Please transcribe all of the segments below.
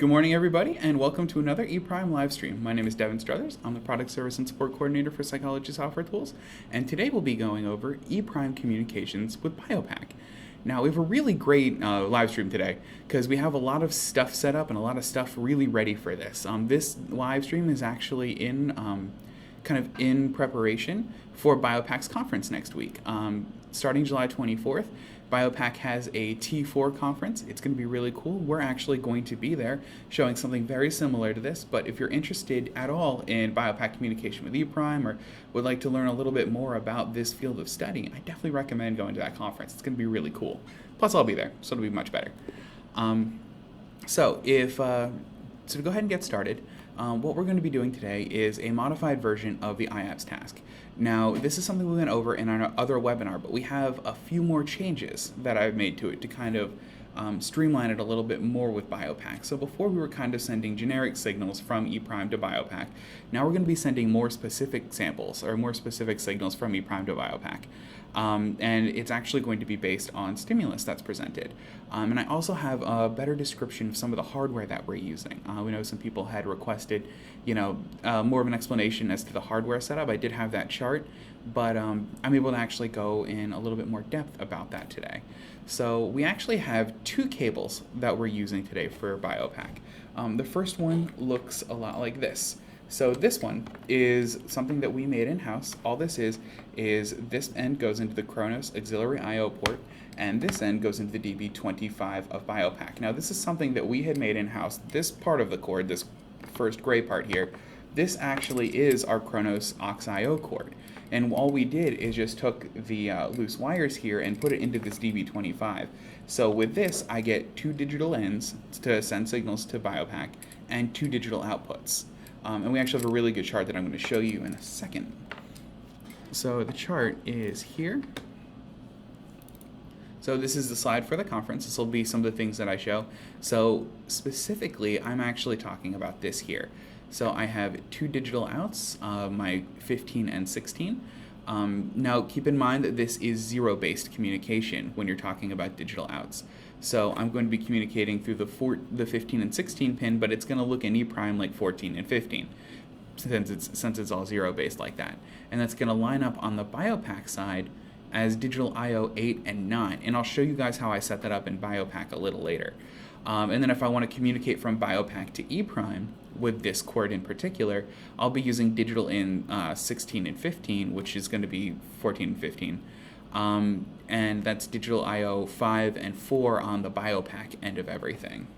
Good morning, everybody, and welcome to another ePrime live stream. My name is Devon. I'm the Product Service and Support Coordinator for Psychology Software Tools, and today we'll be going over ePrime communications with BioPAC. Now, we have a really great live stream today because we have a lot of stuff set up and a lot of stuff really ready for this. This live stream is actually in preparation for BioPAC's conference next week. Starting July 24th, BioPAC has a T4 conference. It's going to be really cool. We're actually going to be there showing something very similar to this, but if you're interested at all in BioPAC communication with ePrime or would like to learn a little bit more about this field of study, I definitely recommend going to that conference. It's going to be really cool. Plus, I'll be there, so it'll be much better. So to go ahead and get started, what we're going to be doing today is a modified version of the IAPS task. Now, this is something we went over in our other webinar, but we have a few more changes that I've made to it to kind of streamline it a little bit more with BioPAC. So before we were kind of sending generic signals from ePrime to BioPAC, now we're going to be sending more specific samples or more specific signals from ePrime to BioPAC. And it's actually going to be based on stimulus that's presented. And I also have a better description of some of the hardware that we're using. We know some people had requested, more of an explanation as to the hardware setup. I did have that chart, but I'm able to actually go in a little bit more depth about that today. So we actually have two cables that we're using today for BioPAC. The first one looks a lot like this. So this one is something that we made in-house. All this is this end goes into the Kronos auxiliary I/O port, and this end goes into the DB25 of BioPAC. Now this is something that we had made in-house. This part of the cord, this first gray part here, this actually is our Kronos aux I/O cord. And all we did is just took the loose wires here and put it into this DB25. So with this, I get two digital ends to send signals to BioPAC and two digital outputs. And we actually have a really good chart that I'm going to show you in a second. So the chart is here. So this is the slide for the conference. This will be some of the things that I show. So specifically, I'm actually talking about this here. So I have two digital outs, my 15 and 16. Now keep in mind that this is zero-based communication when you're talking about digital outs. So I'm going to be communicating through the 15 and 16 pin, but it's going to look in ePrime like 14 and 15 since it's all zero-based like that. And that's going to line up on the BioPAC side as digital I/O 8 and 9. And I'll show you guys how I set that up in BioPAC a little later. And then if I want to communicate from BioPAC to ePrime with this cord in particular, I'll be using digital in 16 and 15, which is going to be 14 and 15. And that's digital I/O 5 and 4 on the BioPAC end of everything.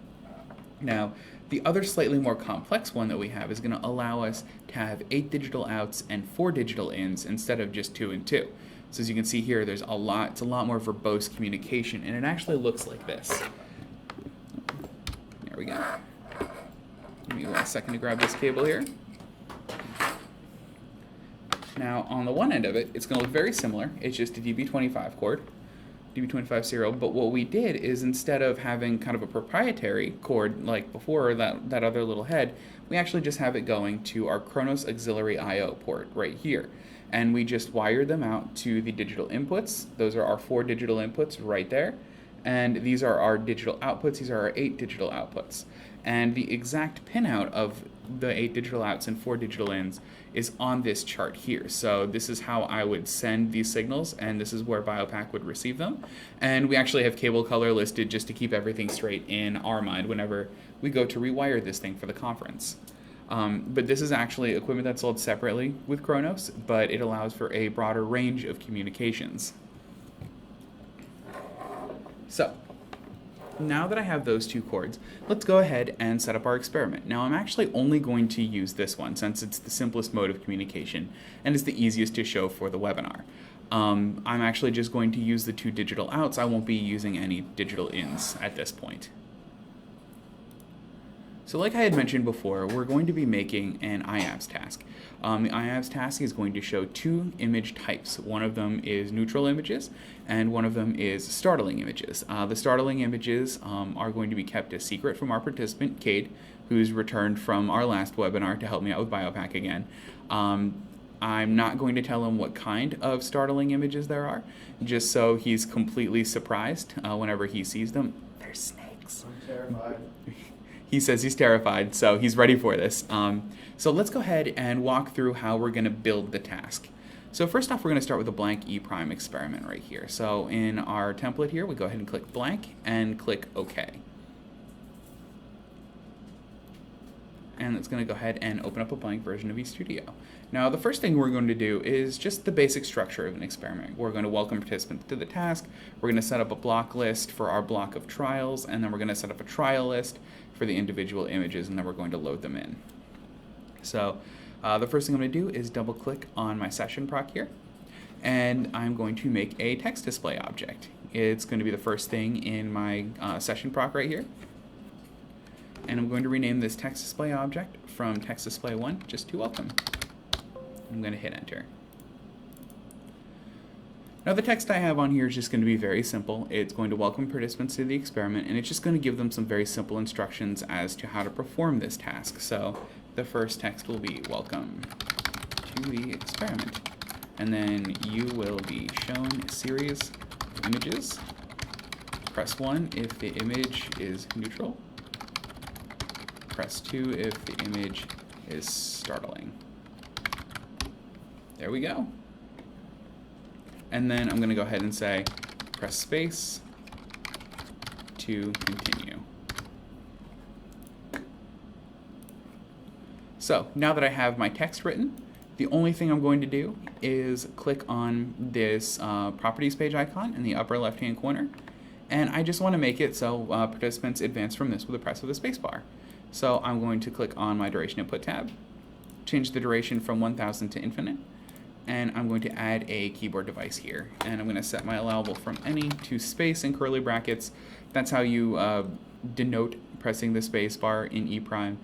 Now, the other slightly more complex one that we have is going to allow us to have 8 digital outs and 4 digital ins instead of just 2 and 2. So as you can see here, it's a lot more verbose communication, and it actually looks like this. There we go. Give me 1 second to grab this cable here. Now, on the one end of it, it's going to look very similar. It's just a DB25 cord, DB25 serial, but what we did is instead of having kind of a proprietary cord like before, that other little head, we actually just have it going to our Kronos auxiliary I/O port right here. And we just wired them out to the digital inputs. Those are our 4 digital inputs right there. And these are our digital outputs. These are our 8 digital outputs. And the exact pinout of the 8 digital outs and 4 digital ins is on this chart here. So this is how I would send these signals, and this is where BioPAC would receive them. And we actually have cable color listed just to keep everything straight in our mind whenever we go to rewire this thing for the conference. But this is actually equipment that's sold separately with Kronos, but it allows for a broader range of communications. So, now that I have those two cords, let's go ahead and set up our experiment. Now, I'm actually only going to use this one since it's the simplest mode of communication and it's the easiest to show for the webinar. I'm actually just going to use the 2 digital outs. I won't be using any digital ins at this point. So like I had mentioned before, we're going to be making an IAPS task. The IAPS task is going to show 2 image types. One of them is neutral images, and one of them is startling images. The startling images are going to be kept a secret from our participant, Cade, who's returned from our last webinar to help me out with BioPAC again. I'm not going to tell him what kind of startling images there are, just so he's completely surprised whenever he sees them. They're snakes. I'm terrified. he says he's terrified, so he's ready for this. So let's go ahead and walk through how we're going to build the task. So first off, we're going to start with a blank E prime experiment right here. So in our template here, we go ahead and click blank and click OK. And it's going to go ahead and open up a blank version of eStudio. Now, the first thing we're going to do is just the basic structure of an experiment. We're going to welcome participants to the task. We're going to set up a block list for our block of trials, and then we're going to set up a trial list for the individual images, and then we're going to load them in. So the first thing I'm going to do is double click on my session proc here, and I'm going to make a text display object. It's going to be the first thing in my session proc right here. And I'm going to rename this text display object from text display 1 just to welcome. I'm going to hit enter. Now the text I have on here is just going to be very simple. It's going to welcome participants to the experiment, and it's just going to give them some very simple instructions as to how to perform this task. So the first text will be welcome to the experiment. And then you will be shown a series of images. Press 1 if the image is neutral. Press 2 if the image is startling. There we go. And then I'm going to go ahead and say, press space to continue. So now that I have my text written, the only thing I'm going to do is click on this properties page icon in the upper left-hand corner. And I just want to make it so participants advance from this with a press of the spacebar. So I'm going to click on my duration input tab, change the duration from 1000 to infinite, and I'm going to add a keyboard device here. And I'm going to set my allowable from any to space in curly brackets. That's how you denote pressing the space bar in E prime.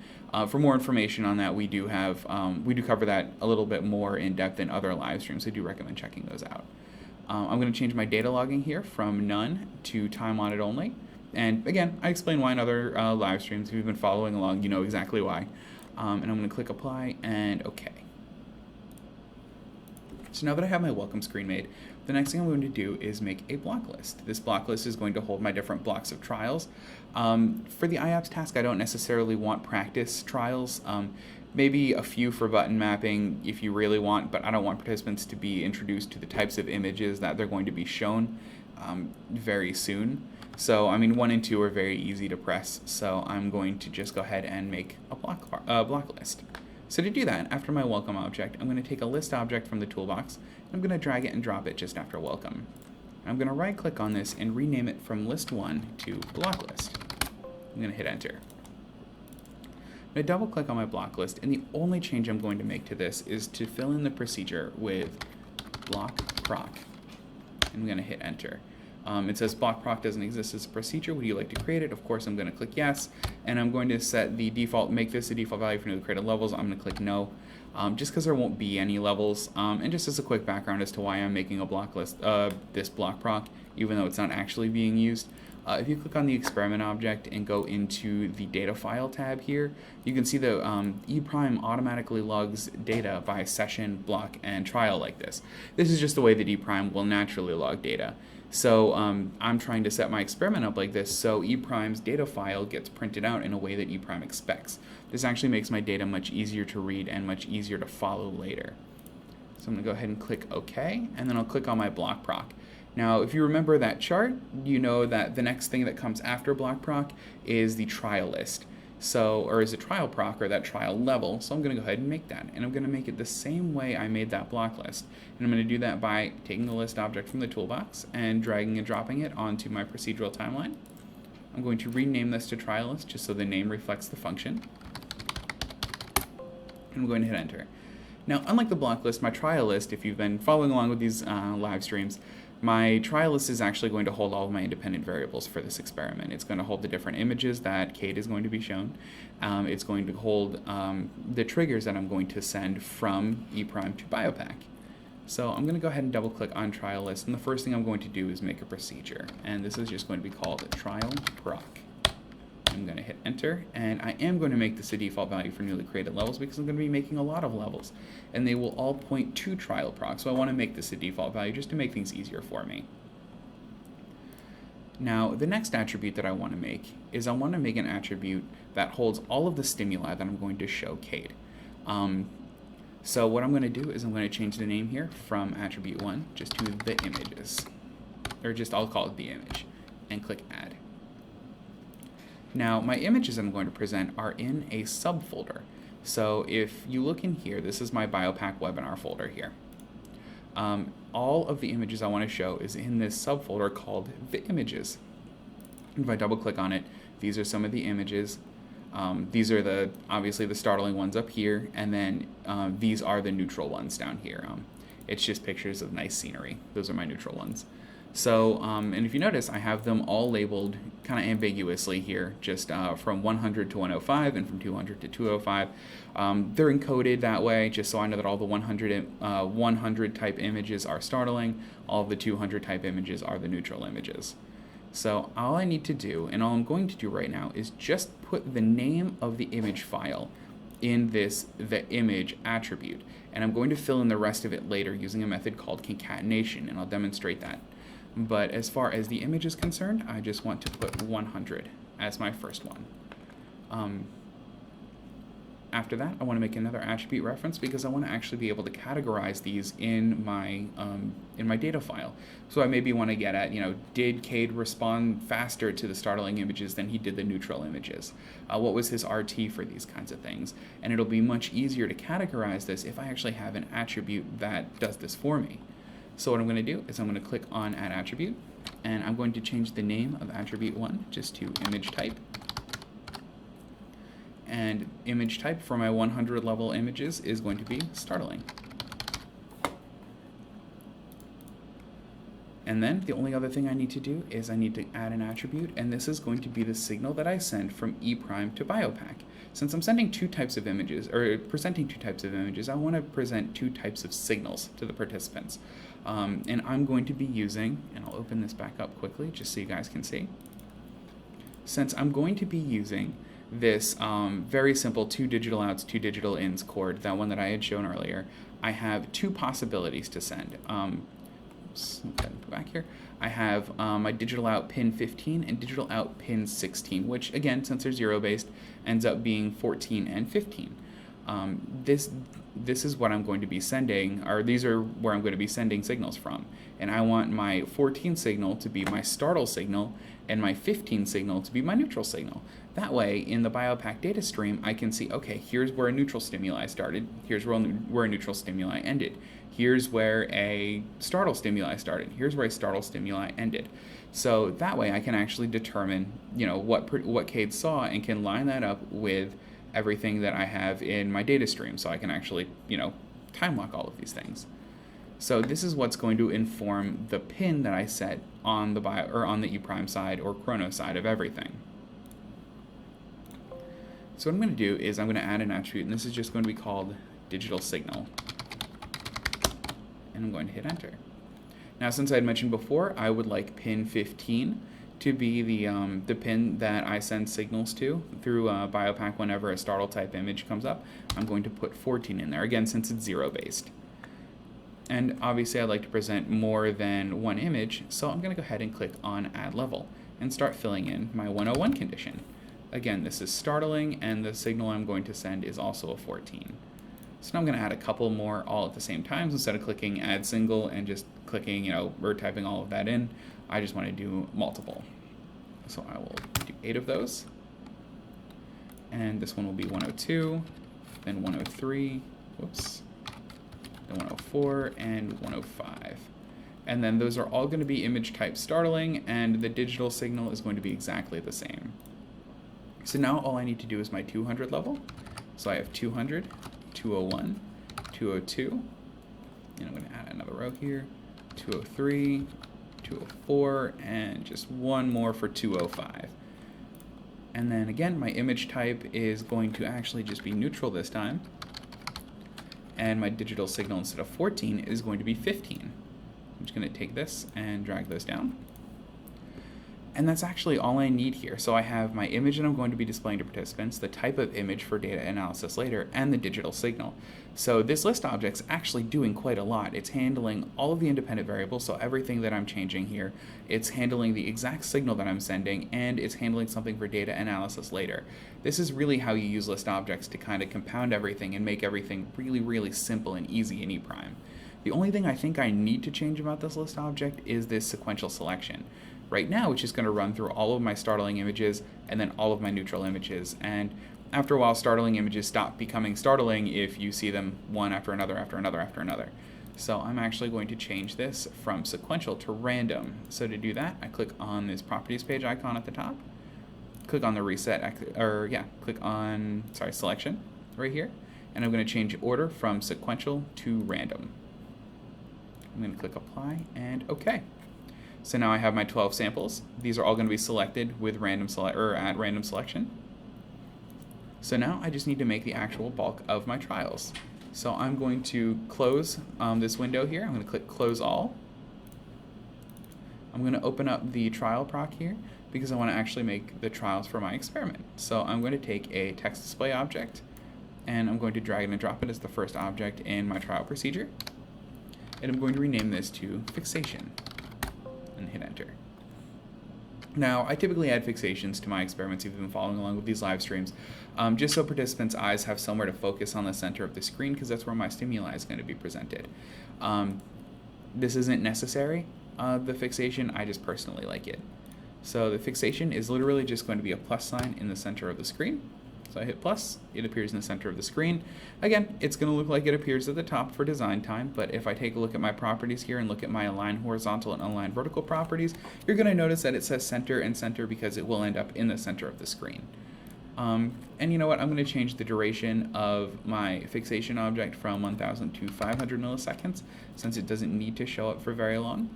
For more information on that, we do cover that a little bit more in depth in other live streams. I do recommend checking those out. I'm going to change my data logging here from none to time on it only. And again, I explain why in other live streams. If you've been following along, you know exactly why. And I'm going to click apply and OK. So now that I have my welcome screen made, the next thing I'm going to do is make a block list. This block list is going to hold my different blocks of trials. For the IAPS task, I don't necessarily want practice trials. Maybe a few for button mapping if you really want, but I don't want participants to be introduced to the types of images that they're going to be shown very soon. So, I mean, 1 and 2 are very easy to press, so I'm going to just go ahead and make a block list. So to do that, after my welcome object, I'm going to take a list object from the toolbox, and I'm going to drag it and drop it just after welcome. I'm going to right-click on this and rename it from list 1 to block list. I'm going to hit enter. I'm going to double-click on my block list, and the only change I'm going to make to this is to fill in the procedure with block proc. I'm going to hit enter. It says block proc doesn't exist as a procedure. Would you like to create it? Of course, I'm going to click yes, and I'm going to set the default, make this the default value for newly created levels. I'm going to click no, just because there won't be any levels. And just as a quick background as to why I'm making a block list, this block proc, even though it's not actually being used. If you click on the experiment object and go into the data file tab here, you can see the E prime automatically logs data by session, block, and trial like this. This is just the way that E prime will naturally log data. So I'm trying to set my experiment up like this so E prime's data file gets printed out in a way that E prime expects. This actually makes my data much easier to read and much easier to follow later. So I'm going to go ahead and click OK, and then I'll click on my block proc. Now, if you remember that chart, you know that the next thing that comes after block proc is the trial list. So, or is a trial proc, or that trial level. So I'm going to go ahead and make that. And I'm going to make it the same way I made that block list. And I'm going to do that by taking the list object from the toolbox and dragging and dropping it onto my procedural timeline. I'm going to rename this to trial list just so the name reflects the function. And I'm going to hit enter. Now, unlike the block list, my trial list, if you've been following along with these live streams, my trial list is actually going to hold all of my independent variables for this experiment. It's going to hold the different images that Kate is going to be shown. It's going to hold the triggers that I'm going to send from E prime to BioPAC. So I'm going to go ahead and double click on trial list, and the first thing I'm going to do is make a procedure, and this is just going to be called trial proc. I'm going to hit enter, and I am going to make this a default value for newly created levels because I'm going to be making a lot of levels, and they will all point to trial proc, so I want to make this a default value just to make things easier for me. Now, the next attribute that I want to make is I want to make an attribute that holds all of the stimuli that I'm going to show Cade. So what I'm going to do is I'm going to change the name here from attribute 1 just to the images, or just I'll call it the image, and click add. Now my images I'm going to present are in a subfolder. So if you look in here, this is my BioPAC webinar folder here. All of the images I want to show is in this subfolder called the images. If I double click on it, these are some of the images. These are obviously the startling ones up here, and then these are the neutral ones down here. It's just pictures of nice scenery. Those are my neutral ones. So, and if you notice, I have them all labeled kind of ambiguously here, just from 100 to 105 and from 200 to 205. They're encoded that way, just so I know that all the 100 type images are startling, all of the 200 type images are the neutral images. So all I need to do, and all I'm going to do right now, is just put the name of the image file in the image attribute. And I'm going to fill in the rest of it later using a method called concatenation, and I'll demonstrate that. But as far as the image is concerned, I just want to put 100 as my first one. After that, I want to make another attribute reference because I want to actually be able to categorize these in my data file. So I maybe want to get at, did Cade respond faster to the startling images than he did the neutral images? What was his RT for these kinds of things? And it'll be much easier to categorize this if I actually have an attribute that does this for me. So what I'm going to do is I'm going to click on Add Attribute, and I'm going to change the name of attribute 1 just to image type. And image type for my 100 level images is going to be startling. And then the only other thing I need to do is I need to add an attribute, and this is going to be the signal that I send from E' to BioPAC. Since I'm sending two types of images, or presenting two types of images, I want to present two types of signals to the participants. And I'm going to be using, and I'll open this back up quickly just so you guys can see. Since I'm going to be using this very simple 2 digital outs, 2 digital ins chord, that one that I had shown earlier, I have two possibilities to send. Oops, go ahead and put back here. I have my digital out pin 15 and digital out pin 16, which again, since they're 0-based, ends up being 14 and 15. This is what I'm going to be sending, or these are where I'm going to be sending signals from. And I want my 14 signal to be my startle signal and my 15 signal to be my neutral signal. That way, in the BioPAC data stream, I can see, okay, here's where a neutral stimuli started, here's where a neutral stimuli ended. Here's where a startle stimuli started, here's where a startle stimuli ended. So that way I can actually determine, what Cade saw and can line that up with everything that I have in my data stream, so I can actually, time lock all of these things. So this is what's going to inform the pin that I set on the on the E' side or chrono side of everything. So what I'm going to do is I'm going to add an attribute, and this is just going to be called digital signal. And I'm going to hit enter. Now, since I had mentioned before, I would like pin 15 to be the pin that I send signals to through BioPAC whenever a startle type image comes up. I'm going to put 14 in there, again, since it's 0-based. And obviously I'd like to present more than one image, so I'm going to go ahead and click on Add Level and start filling in my 101 condition. Again, this is startling, and the signal I'm going to send is also a 14. So now I'm going to add a couple more all at the same time. So instead of clicking Add Single and just clicking, or typing all of that in, I just want to do multiple. So I will do 8 of those. And this one will be 102, then 103, whoops, then 104, and 105. And then those are all going to be image type startling, and the digital signal is going to be exactly the same. So now all I need to do is my 200 level. So I have 200, 201, 202, and I'm going to add another row here, 203, 204, and just one more for 205. And then again, my image type is going to actually just be neutral this time, and my digital signal instead of 14 is going to be 15. I'm just going to take this and drag those down. And that's actually all I need here. So I have my image that I'm going to be displaying to participants, the type of image for data analysis later, and the digital signal. So this list object's actually doing quite a lot. It's handling all of the independent variables, so everything that I'm changing here. It's handling the exact signal that I'm sending, and it's handling something for data analysis later. This is really how you use list objects to kind of compound everything and make everything really, really simple and easy in ePrime. The only thing I think I need to change about this list object is this sequential selection. Right now, it's just going to run through all of my startling images and then all of my neutral images. And after a while, startling images stop becoming startling if you see them one after another, after another, after another. So I'm actually going to change this from sequential to random. So to do that, I click on this properties page icon at the top, click on the selection right here, and I'm going to change order from sequential to random. I'm going to click apply and OK. So now I have my 12 samples. These are all going to be selected with at random selection. So now I just need to make the actual bulk of my trials. So I'm going to close this window here. I'm going to click close all. I'm going to open up the trial proc here because I want to actually make the trials for my experiment. So I'm going to take a text display object and I'm going to drag and drop it as the first object in my trial procedure. And I'm going to rename this to fixation and hit enter. Now, I typically add fixations to my experiments if you've been following along with these live streams, just so participants' eyes have somewhere to focus on the center of the screen because that's where my stimuli is going to be presented. This isn't necessary, the fixation, I just personally like it. So the fixation is literally just going to be a plus sign in the center of the screen. So I hit plus, it appears in the center of the screen. Again, it's going to look like it appears at the top for design time, but if I take a look at my properties here and look at my align horizontal and align vertical properties, you're going to notice that it says center and center because it will end up in the center of the screen. And you know what, I'm going to change the duration of my fixation object from 1000 to 500 milliseconds since it doesn't need to show up for very long.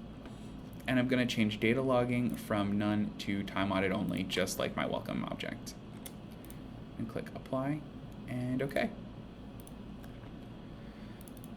And I'm going to change data logging from none to time audit only, just like my welcome object. And click apply and OK.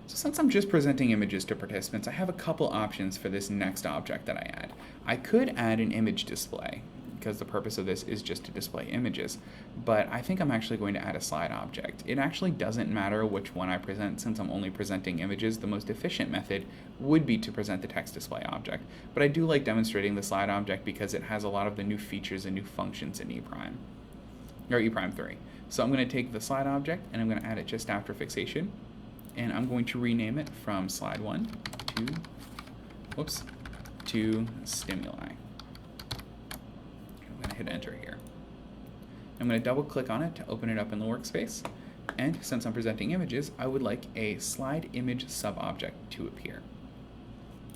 So since I'm just presenting images to participants, I have a couple options for this next object that I add. I could add an image display because the purpose of this is just to display images, but I think I'm actually going to add a slide object. It actually doesn't matter which one I present since I'm only presenting images. The most efficient method would be to present the text display object, but I do like demonstrating the slide object because it has a lot of the new features and new functions in ePrime. Or ePrime 3. So I'm going to take the slide object and I'm going to add it just after fixation, and I'm going to rename it from slide 1 to stimuli. I'm going to hit enter here. I'm going to double click on it to open it up in the workspace, and since I'm presenting images, I would like a slide image sub-object to appear.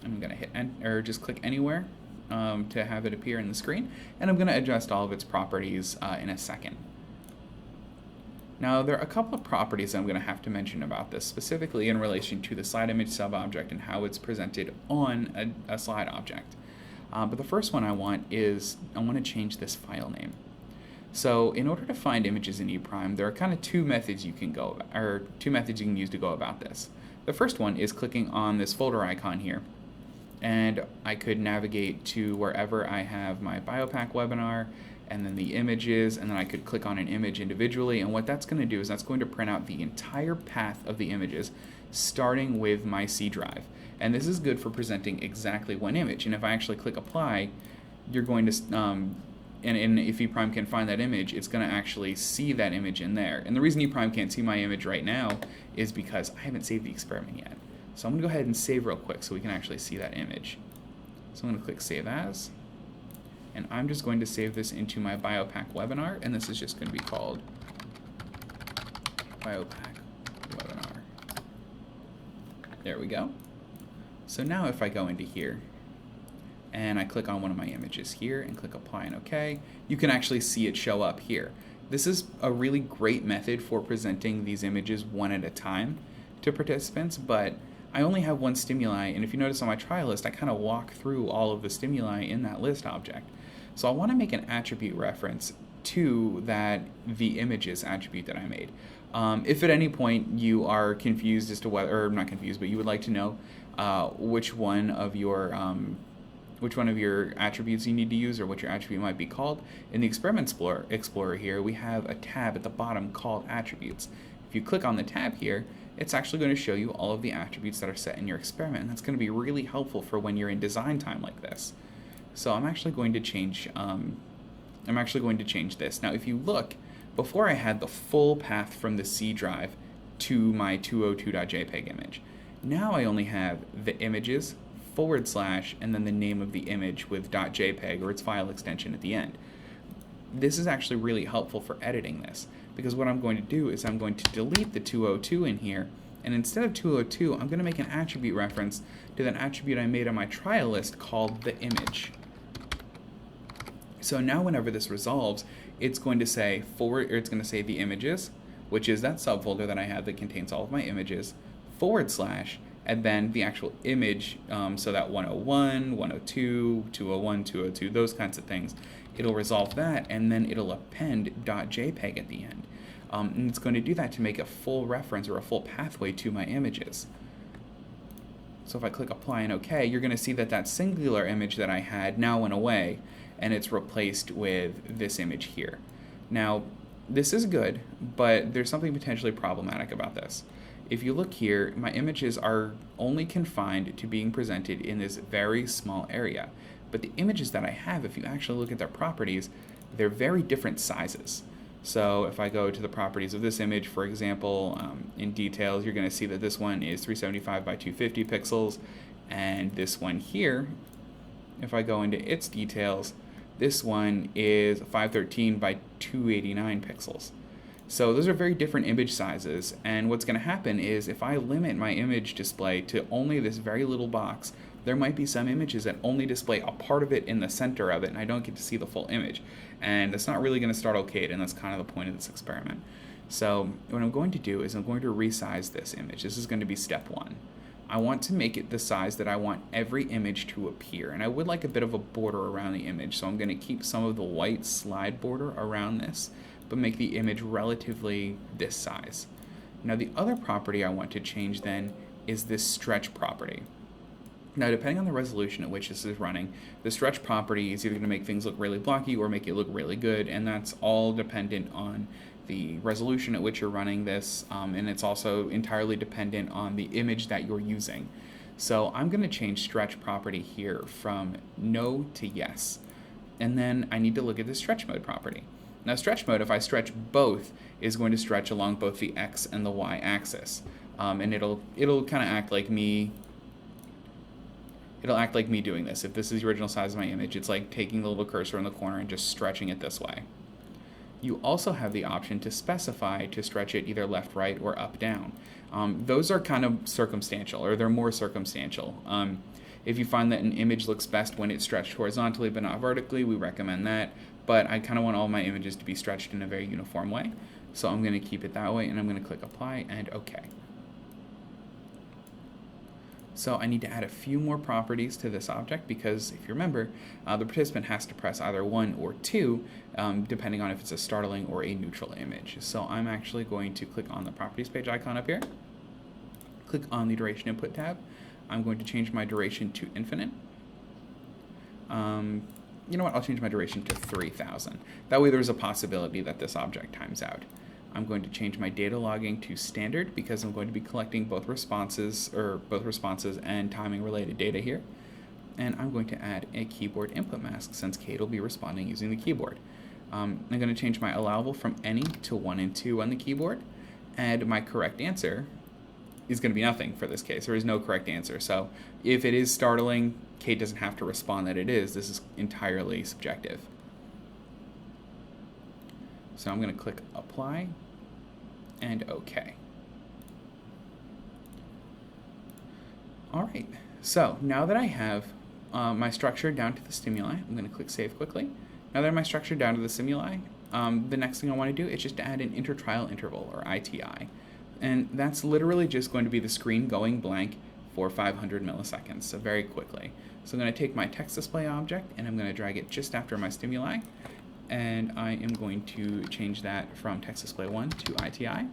I'm going to hit just click anywhere to have it appear in the screen, and I'm going to adjust all of its properties in a second. Now, there are a couple of properties I'm going to have to mention about this, specifically in relation to the slide image sub-object and how it's presented on a slide object. But the first one I want to change this file name. So in order to find images in ePrime, there are kind of two methods you can use to go about this. The first one is clicking on this folder icon here, and I could navigate to wherever I have my BioPAC webinar and then the images, and then I could click on an image individually, and what that's going to do is that's going to print out the entire path of the images starting with my C drive. And this is good for presenting exactly one image, and if I actually click apply, you're going to and if ePrime can find that image, it's going to actually see that image in there. And the reason ePrime can't see my image right now is because I haven't saved the experiment yet. So I'm going to go ahead and save real quick so we can actually see that image. So I'm going to click Save As, and I'm just going to save this into my BioPAC webinar, and this is just going to be called BioPAC webinar. There we go. So now if I go into here, and I click on one of my images here and click apply and OK, you can actually see it show up here. This is a really great method for presenting these images one at a time to participants, but I only have one stimuli, and if you notice on my trial list, I kind of walk through all of the stimuli in that list object. So I want to make an attribute reference to the images attribute that I made. If at any point you are confused as to whether, or not confused, but you would like to know which one of your which one of your attributes you need to use or what your attribute might be called, in the Experiment Explorer here, we have a tab at the bottom called Attributes. If you click on the tab here, it's actually going to show you all of the attributes that are set in your experiment, and that's going to be really helpful for when you're in design time like this. So I'm actually going to change this. Now, if you look, before I had the full path from the C drive to my 202.jpg image. Now I only have the images, / and then the name of the image with .jpg or its file extension at the end. This is actually really helpful for editing this, because what I'm going to do is I'm going to delete the 202 in here, and instead of 202, I'm going to make an attribute reference to that attribute I made on my trial list called the image. So now whenever this resolves, it's going to say the images, which is that subfolder that I have that contains all of my images, / and then the actual image, so that 101, 102, 201, 202, those kinds of things. It'll resolve that, and then it'll append .jpg at the end. And it's going to do that to make a full reference or a full pathway to my images. So if I click apply and OK, you're going to see that that singular image that I had now went away, and it's replaced with this image here. Now, this is good, but there's something potentially problematic about this. If you look here, my images are only confined to being presented in this very small area. But the images that I have, if you actually look at their properties, they're very different sizes. So if I go to the properties of this image, for example, in details, you're going to see that this one is 375 by 250 pixels, and this one here, if I go into its details, this one is 513 by 289 pixels. So those are very different image sizes, and what's going to happen is if I limit my image display to only this very little box, there might be some images that only display a part of it in the center of it, and I don't get to see the full image. And that's not really going to start okay, and that's kind of the point of this experiment. So what I'm going to do is I'm going to resize this image. This is going to be step 1. I want to make it the size that I want every image to appear, and I would like a bit of a border around the image, so I'm going to keep some of the white slide border around this, but make the image relatively this size. Now the other property I want to change then is this stretch property. Now depending on the resolution at which this is running, the stretch property is either going to make things look really blocky or make it look really good, and that's all dependent on the resolution at which you're running this, and it's also entirely dependent on the image that you're using. So I'm going to change stretch property here from no to yes, and then I need to look at the stretch mode property. Now downstretch mode, if I stretch both, is going to stretch along both the X and the Y axis. And it'll kind of act like me. It'll act like me doing this. If this is the original size of my image, it's like taking the little cursor in the corner and just stretching it this way. You also have the option to specify to stretch it either left, right, or up, down. Those are kind of circumstantial, or they're more circumstantial. If you find that an image looks best when it's stretched horizontally but not vertically, we recommend that. But I kind of want all my images to be stretched in a very uniform way. So I'm going to keep it that way, and I'm going to click Apply and OK. So I need to add a few more properties to this object because, if you remember, the participant has to press either 1 or 2, depending on if it's a startling or a neutral image. So I'm actually going to click on the Properties page icon up here, click on the Duration Input tab. I'm going to change my duration to infinite. You know what, I'll change my duration to 3000. That way there's a possibility that this object times out. I'm going to change my data logging to standard because I'm going to be collecting both responses and timing related data here. And I'm going to add a keyboard input mask since Kate will be responding using the keyboard. I'm going to change my allowable from any to 1 and 2 on the keyboard, and my correct answer is going to be nothing for this case. There is no correct answer. So if it is startling, Kate doesn't have to respond that it is. This is entirely subjective. So I'm going to click Apply and OK. All right, so now that I have my structure down to the stimuli, I'm going to click Save quickly. Now that I have my structure down to the stimuli, the next thing I want to do is just to add an intertrial interval, or ITI. And that's literally just going to be the screen going blank for 500 milliseconds, so very quickly. So I'm going to take my text display object and I'm going to drag it just after my stimuli, and I am going to change that from text display 1 to ITI. I'm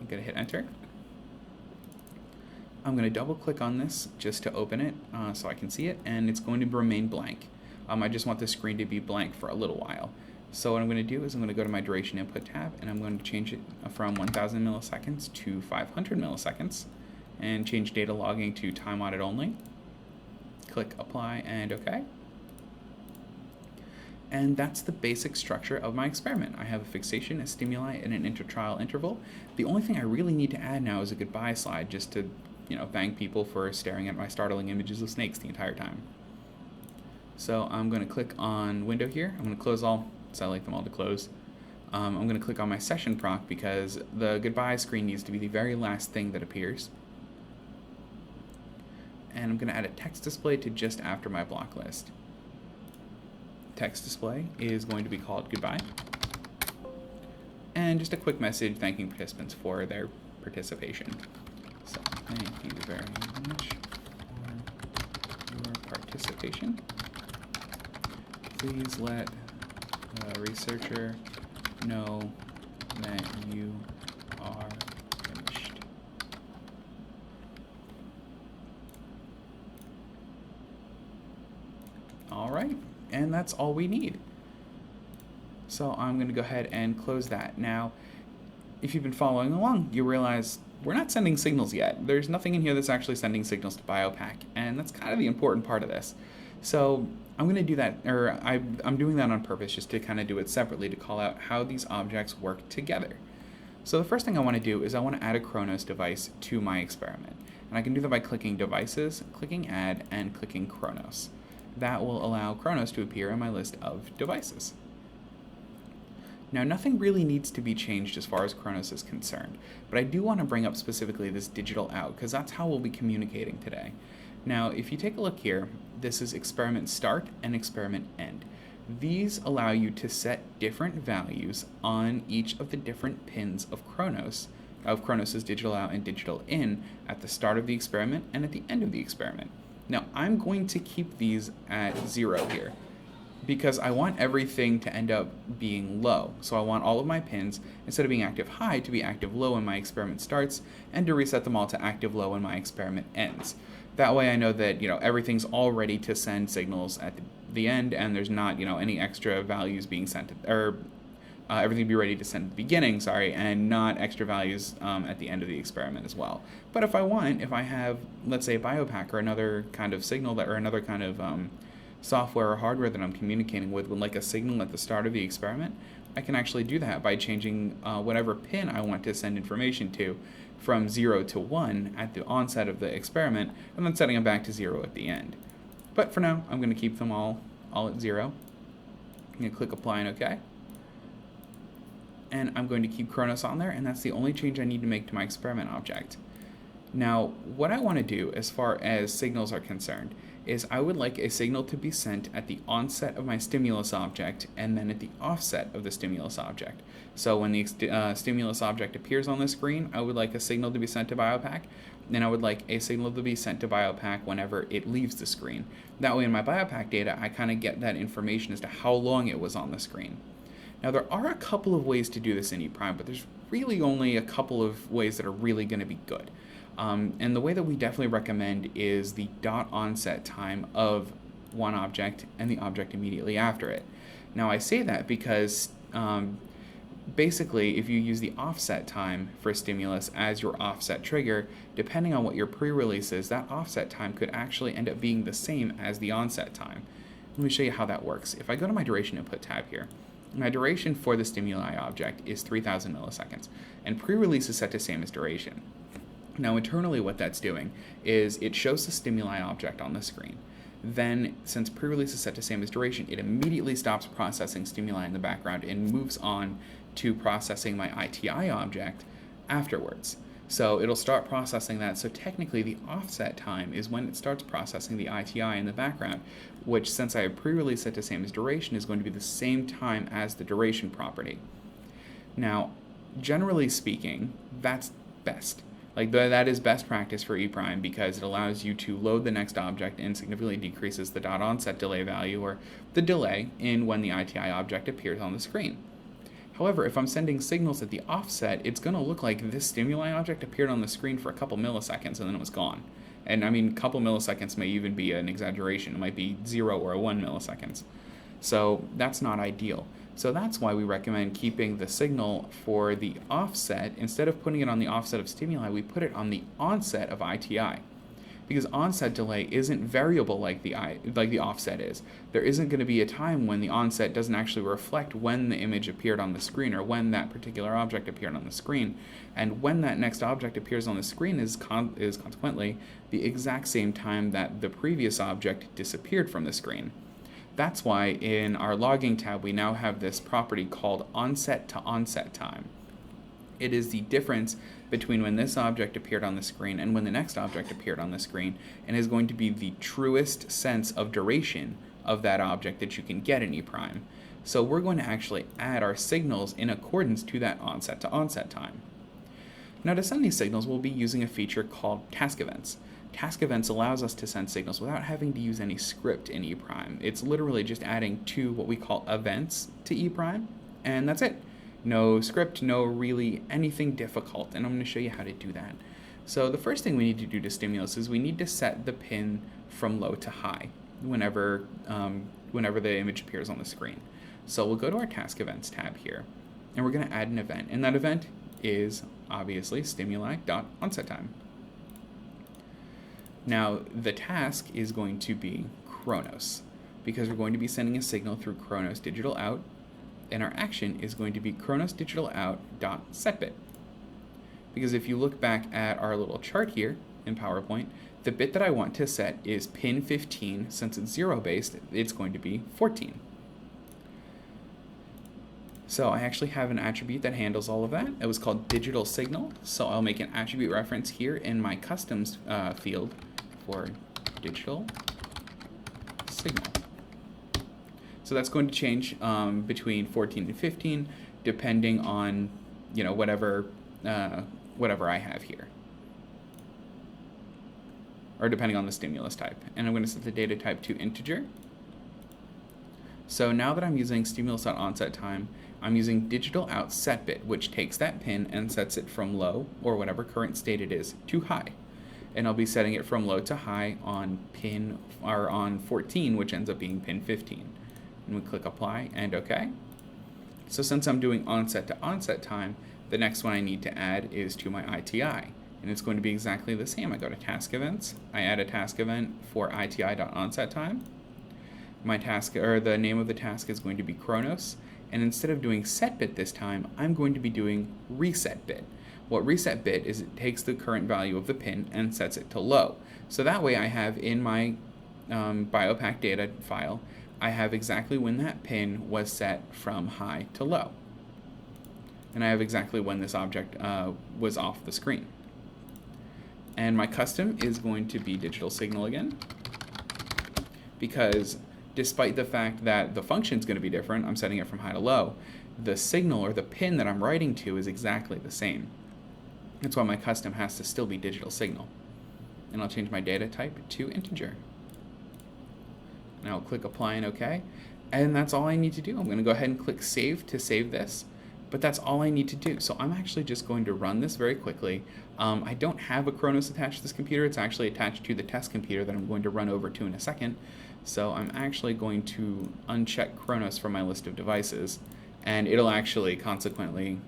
going to hit enter. I'm going to double click on this just to open it so I can see it, and it's going to remain blank. I just want the screen to be blank for a little while. So what I'm going to do is I'm going to go to my duration input tab, and I'm going to change it from 1000 milliseconds to 500 milliseconds, and change data logging to time audit only. Click apply and OK. And that's the basic structure of my experiment. I have a fixation, a stimuli, and an intertrial interval. The only thing I really need to add now is a goodbye slide, just to, thank people for staring at my startling images of snakes the entire time. So I'm going to click on window here. I'm going to close all, so I like them all to close. I'm going to click on my session proc because the goodbye screen needs to be the very last thing that appears. And I'm going to add a text display to just after my block list. Text display is going to be called goodbye. And just a quick message thanking participants for their participation. So thank you very much for your participation. Please let the researcher know that you are finished. All right. And that's all we need. So I'm going to go ahead and close that. Now, if you've been following along, you realize we're not sending signals yet. There's nothing in here that's actually sending signals to BioPAC, and that's kind of the important part of this. So I'm going to do that, or I'm doing that on purpose just to kind of do it separately to call out how these objects work together. So the first thing I want to do is I want to add a Chronos device to my experiment. And I can do that by clicking Devices, clicking Add, and clicking Chronos. That will allow Chronos to appear in my list of devices. Now, nothing really needs to be changed as far as Chronos is concerned, but I do want to bring up specifically this digital out, because that's how we'll be communicating today. Now, if you take a look here, this is experiment start and experiment end. These allow you to set different values on each of the different pins of Chronos' digital out and digital in at the start of the experiment and at the end of the experiment. Now, I'm going to keep these at 0 here because I want everything to end up being low. So I want all of my pins, instead of being active high, to be active low when my experiment starts, and to reset them all to active low when my experiment ends. That way I know that, everything's all ready to send signals at the end, and there's not, any extra values being sent, or everything be ready to send at the beginning, and not extra values at the end of the experiment as well. But if I have, let's say, BioPAC or another kind of signal or another kind of software or hardware that I'm communicating with like a signal at the start of the experiment, I can actually do that by changing whatever pin I want to send information to from 0 to 1 at the onset of the experiment, and then setting them back to 0 at the end. But for now, I'm going to keep them all at 0. I'm going to click Apply and OK. And I'm going to keep Chronos on there, and that's the only change I need to make to my experiment object. Now, what I want to do as far as signals are concerned is I would like a signal to be sent at the onset of my stimulus object and then at the offset of the stimulus object. So when the stimulus object appears on the screen, I would like a signal to be sent to BioPAC, and I would like a signal to be sent to BioPAC whenever it leaves the screen. That way in my BioPAC data, I kind of get that information as to how long it was on the screen. Now, there are a couple of ways to do this in ePrime, but there's really only a couple of ways that are really going to be good. And the way that we definitely recommend is the dot onset time of one object and the object immediately after it. Now, I say that because basically, if you use the offset time for a stimulus as your offset trigger, depending on what your pre-release is, that offset time could actually end up being the same as the onset time. Let me show you how that works. If I go to my duration input tab here, my duration for the stimuli object is 3000 milliseconds, and pre-release is set to same as duration. Now, internally, what that's doing is it shows the stimuli object on the screen. Then, since pre-release is set to same as duration, it immediately stops processing stimuli in the background and moves on to processing my ITI object afterwards. So it'll start processing that. So technically, the offset time is when it starts processing the ITI in the background, which, since I have pre-release set to same as duration, is going to be the same time as the duration property. Now, generally speaking, that's best. That is best practice for ePrime because it allows you to load the next object and significantly decreases the dot onset delay value, or the delay in when the ITI object appears on the screen. However, if I'm sending signals at the offset, it's going to look like this stimuli object appeared on the screen for a couple milliseconds and then it was gone. And I mean, a couple milliseconds may even be an exaggeration. It might be 0 or 1 milliseconds. So that's not ideal. So that's why we recommend keeping the signal for the offset. Instead of putting it on the offset of stimuli, we put it on the onset of ITI. Because onset delay isn't variable like the offset is. There isn't going to be a time when the onset doesn't actually reflect when the image appeared on the screen or when that particular object appeared on the screen. And when that next object appears on the screen is consequently the exact same time that the previous object disappeared from the screen. That's why in our logging tab we now have this property called onset to onset time. It is the difference between when this object appeared on the screen and when the next object appeared on the screen, and is going to be the truest sense of duration of that object that you can get in E'. So we're going to actually add our signals in accordance to that onset to onset time. Now to send these signals, we'll be using a feature called task events. Task events allows us to send signals without having to use any script in E'. It's literally just adding two what we call events to E', and that's it. No script, no really anything difficult, and I'm going to show you how to do that. So the first thing we need to do to stimulus is we need to set the pin from low to high whenever the image appears on the screen. So we'll go to our task events tab here, and we're going to add an event, and that event is obviously stimuli.onsetTime. Now the task is going to be Chronos, because we're going to be sending a signal through Chronos digital out, and our action is going to be Chronos digital out.setBit. Because if you look back at our little chart here in PowerPoint, the bit that I want to set is pin 15. Since it's 0 based, it's going to be 14. So I actually have an attribute that handles all of that. It was called digital signal. So I'll make an attribute reference here in my customs field for digital signal. So that's going to change between 14 and 15, depending on whatever I have here, or depending on the stimulus type. And I'm going to set the data type to integer. So now that I'm using stimulus.onsetTime, I'm using digital out setBit, which takes that pin and sets it from low, or whatever current state it is, to high. And I'll be setting it from low to high on on 14, which ends up being pin 15. And we click apply and OK. So since I'm doing onset to onset time, the next one I need to add is to my ITI. And it's going to be exactly the same. I go to task events, I add a task event for ITI.onsetTime. My task, or the name of the task, is going to be Chronos. And instead of doing setBit this time, I'm going to be doing resetBit. What resetBit is, it takes the current value of the pin and sets it to low. So that way I have in my BioPAC data file, I have exactly when that pin was set from high to low. And I have exactly when this object was off the screen. And my custom is going to be digital signal again, because despite the fact that the function is going to be different, I'm setting it from high to low, the signal or the pin that I'm writing to is exactly the same. That's why my custom has to still be digital signal. And I'll change my data type to integer. And I'll click apply and OK. And that's all I need to do. I'm going to go ahead and click save to save this. But that's all I need to do. So I'm actually just going to run this very quickly. I don't have a Chronos attached to this computer. It's actually attached to the test computer that I'm going to run over to in a second. So I'm actually going to uncheck Chronos from my list of devices, and it'll actually consequently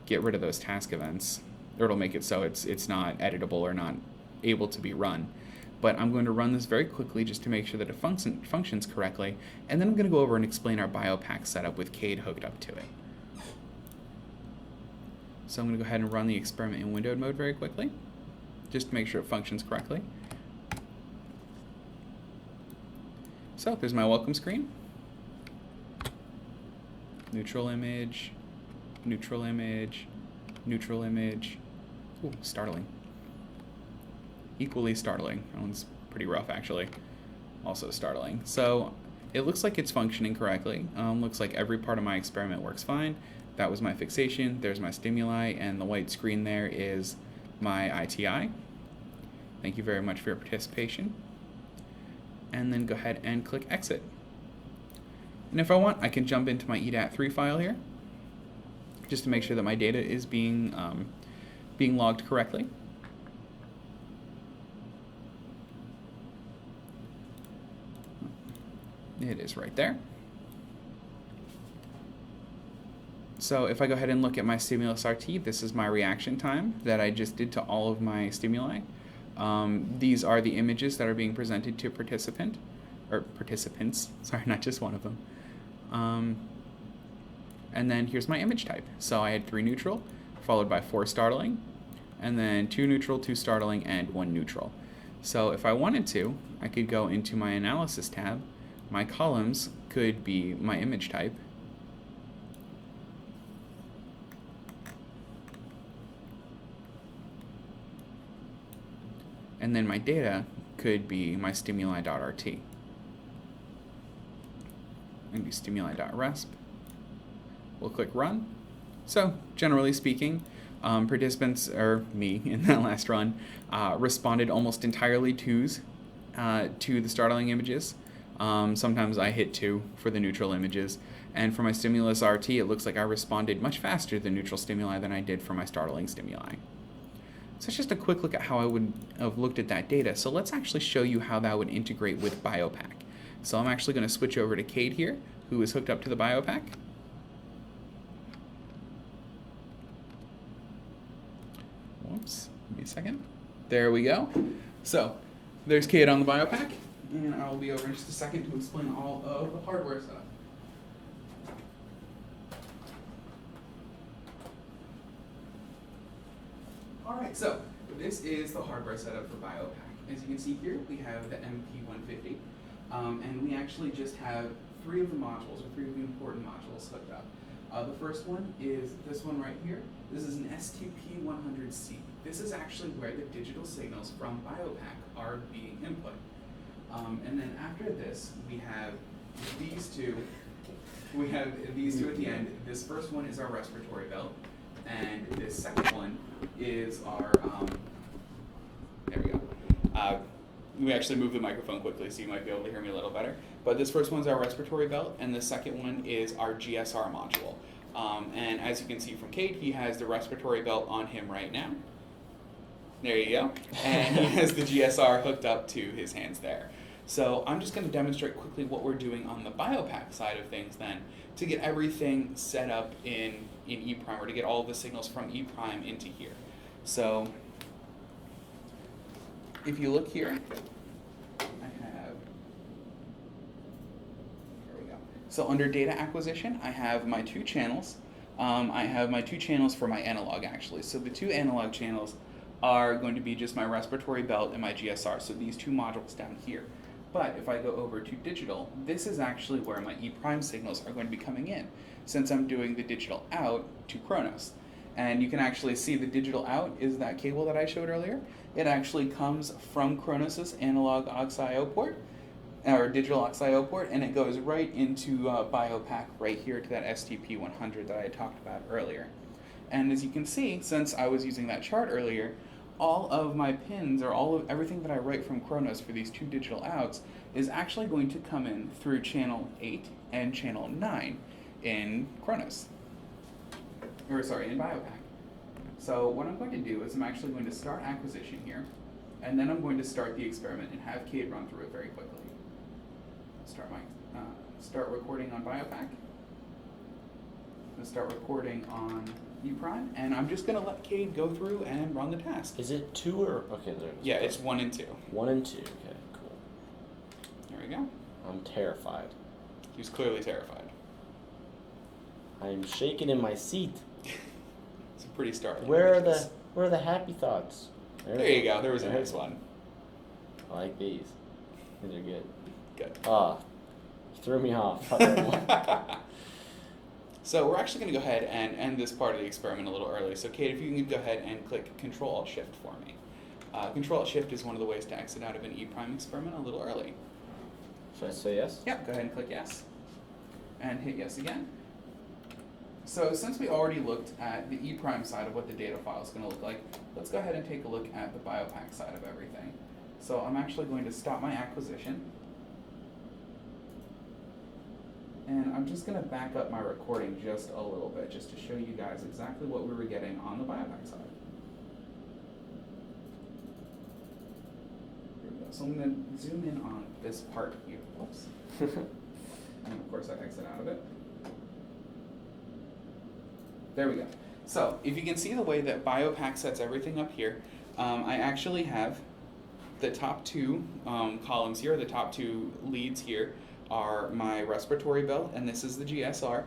get rid of those task events, or it'll make it so it's not editable or not able to be run. But I'm going to run this very quickly just to make sure that it functions correctly, and then I'm going to go over and explain our BioPAC setup with CADE hooked up to it. So I'm going to go ahead and run the experiment in windowed mode very quickly, just to make sure it functions correctly. So there's my welcome screen. Neutral image, neutral image, neutral image. Ooh, startling. Equally startling. That one's pretty rough, actually. Also startling. So it looks like it's functioning correctly. Looks like every part of my experiment works fine. That was my fixation. There's my stimuli, and the white screen there is my ITI. Thank you very much for your participation. And then go ahead and click exit. And if I want, I can jump into my EDAT3 file here. just to make sure that my data is being logged correctly. It is right there. So if I go ahead and look at my stimulus RT, this is my reaction time that I just did to all of my stimuli. These are the images that are being presented to participants, sorry, not just one of them. And then here's my image type. So I had 3 neutral, followed by 4 startling, and then 2 neutral, 2 startling, and 1 neutral. So if I wanted to, I could go into my analysis tab. My columns could be my image type. And then my data could be my stimuli.rt. And do stimuli.resp. We'll click run. So generally speaking, participants, or me in that last run, responded almost entirely to the startling images. Sometimes I hit 2 for the neutral images. And for my stimulus RT, it looks like I responded much faster to the neutral stimuli than I did for my startling stimuli. So it's just a quick look at how I would have looked at that data. So let's actually show you how that would integrate with BioPAC. So I'm actually going to switch over to Cade here, who is hooked up to the BioPAC. Whoops, give me a second. There we go. So there's Cade on the BioPAC, and I'll be over in just a second to explain all of the hardware setup. Alright, so this is the hardware setup for BioPAC. As you can see here, we have the MP150, and we actually just have 3 of the modules, or 3 of the important modules hooked up. The first one is this one right here. This is an STP100C. This is actually where the digital signals from BioPAC are being input. And then after this, we have these two. We have these 2 at the end. This first one is our respiratory belt. And this second one is our, there we go. We actually moved the microphone quickly, so you might be able to hear me a little better. But this first one's our respiratory belt, and the second one is our GSR module. And as you can see from Cade, he has the respiratory belt on him right now. There you go. And he has the GSR hooked up to his hands there. So I'm just going to demonstrate quickly what we're doing on the BioPAC side of things then to get everything set up in ePrime, or to get all of the signals from ePrime into here. So if you look here, I have, here we go. So under data acquisition, I have my 2 channels. I have my 2 channels for my analog actually. So the 2 analog channels are going to be just my respiratory belt and my GSR, so these 2 modules down here. But if I go over to digital, this is actually where my ePrime signals are going to be coming in, since I'm doing the digital out to Kronos. And you can actually see the digital out is that cable that I showed earlier. It actually comes from Kronos' analog aux-IO port, or digital aux-IO port, and it goes right into BioPAC right here to that STP100 that I talked about earlier. And as you can see, since I was using that chart earlier, all of my pins, or everything that I write from Kronos for these 2 digital outs is actually going to come in through channel 8 and channel 9 in Kronos. Or sorry, in BioPAC. So what I'm going to do is I'm actually going to start acquisition here, and then I'm going to start the experiment and have Cade run through it very quickly. Start recording on BioPAC. Start recording on ePrime, and I'm just going to let Cade go through and run the task. Is it 2 or, okay, there. Yeah, it's 1 and 2. 1 and 2, okay, cool. There we go. I'm terrified. He was clearly terrified. I'm shaking in my seat. It's a pretty startling. Where are the happy thoughts? There you go. There was a nice one. I like these. These are good. Good. You threw me off. So we're actually going to go ahead and end this part of the experiment a little early. So Cade, if you can go ahead and click Control-Alt-Shift for me. Control-Alt-Shift is one of the ways to exit out of an ePrime experiment a little early. Should I say yes? Yep, go ahead and click yes. And hit yes again. So since we already looked at the ePrime side of what the data file is going to look like, let's go ahead and take a look at the BioPAC side of everything. So I'm actually going to stop my acquisition. And I'm just going to back up my recording just a little bit, just to show you guys exactly what we were getting on the BioPAC side. Here we go. So I'm going to zoom in on this part here. Whoops. And of course I exit out of it. There we go. So if you can see the way that BioPAC sets everything up here, I actually have the top two columns here, the top two leads here are my respiratory belt, and this is the GSR.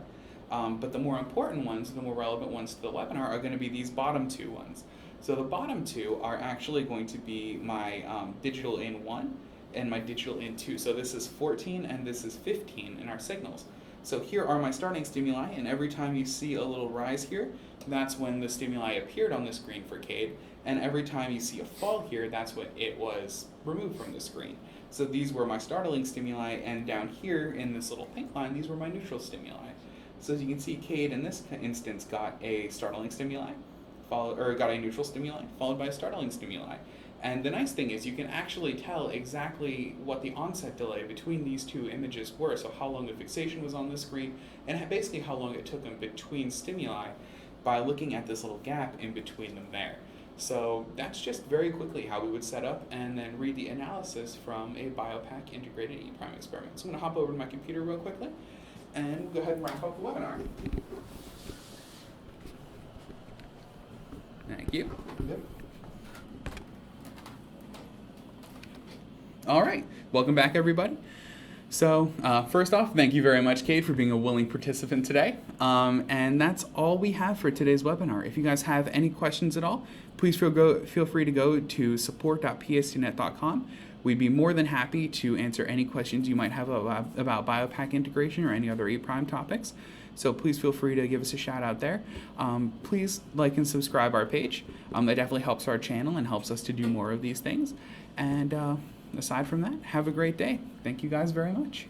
But the more important ones, the more relevant ones to the webinar are going to be these bottom two ones. So the bottom two are actually going to be my digital in 1 and my digital in 2. So this is 14 and this is 15 in our signals. So here are my starting stimuli, and every time you see a little rise here, that's when the stimuli appeared on the screen for CADE, and every time you see a fall here, that's when it was removed from the screen. So these were my startling stimuli, and down here in this little pink line, these were my neutral stimuli. So as you can see, CADE in this instance got a startling stimuli, got a neutral stimuli, followed by a startling stimuli. And the nice thing is you can actually tell exactly what the onset delay between these two images were, so how long the fixation was on the screen, and basically how long it took them between stimuli by looking at this little gap in between them there. So that's just very quickly how we would set up and then read the analysis from a BioPAC integrated E-prime experiment. So I'm going to hop over to my computer real quickly, and we'll go ahead and wrap up the webinar. Thank you. Yep. All right, welcome back everybody. So first off, thank you very much, Kate, for being a willing participant today. And that's all we have for today's webinar. If you guys have any questions at all, please feel free to go to support.pstnet.com. We'd be more than happy to answer any questions you might have about BioPAC integration or any other E-prime topics. So please feel free to give us a shout out there. Please like and subscribe our page. That definitely helps our channel and helps us to do more of these things. And aside from that, have a great day. Thank you guys very much.